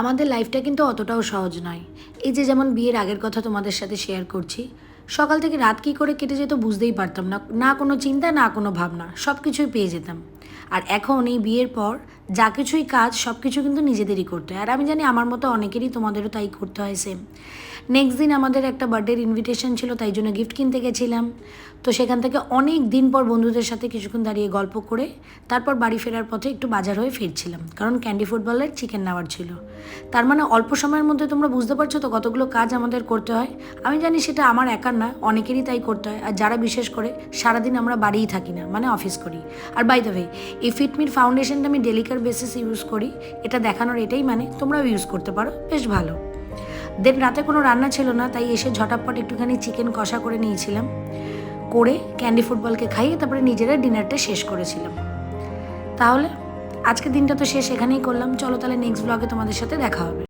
আমাদের লাইফটা কিন্তু অতটাও সহজ নয়। এই যে যেমন বিয়ের আগের কথা তোমাদের সাথে শেয়ার করছি, সকাল থেকে রাত কী করে কেটে যেত বুঝতেই পারতাম না। না কোনো চিন্তা, না কোনো ভাবনা, সব কিছুই পেয়ে যেতাম। আর এখন এই বিয়ের পর যা কিছুই কাজ সব কিছু কিন্তু নিজেদেরই করতে হয়। আর আমি জানি আমার মতো অনেকেরই, তোমাদেরও তাই করতে হয় সেম। নেক্সট দিন আমাদের একটা বার্থডের ইনভিটেশন ছিল, তাই জন্য গিফট কিনতে গেছিলাম। তো সেখান থেকে অনেক দিন পর বন্ধুদের সাথে কিছুক্ষণ দাঁড়িয়ে গল্প করে তারপর বাড়ি ফেরার পথে একটু বাজার হয়ে ফিরছিলাম, কারণ ক্যান্ডি ফুটবলের চিকেন নেওয়ার ছিল। তার মানে অল্প সময়ের মধ্যে তোমরা বুঝতে পারছো তো কতগুলো কাজ আমাদের করতে হয়। আমি জানি সেটা আমার একার না, অনেকেরই তাই করতে হয়। আর যারা বিশেষ করে সারাদিন আমরা বাড়িই থাকি না, মানে অফিস করি। আর বাই দ্য ওয়ে, এই ফিটমির ফাউন্ডেশনটা আমি ডেলিকার বেসিস ইউজ করি। এটা দেখানোর এটাই মানে তোমরাও ইউজ করতে পারো, বেশ ভালো। দেন রাতে কোনো রান্না ছিল না, তাই এসে ঝটাপট একটুখানি চিকেন কষা করে নিয়েছিলাম, করে ক্যান্ডি ফুটবলকে খাইয়ে তারপরে নিজেরা ডিনারটা শেষ করেছিলাম। তাহলে আজকের দিনটা তো শেষ এখানেই করলাম। চলো তাহলে নেক্সট ব্লগে তোমাদের সাথে দেখা হবে।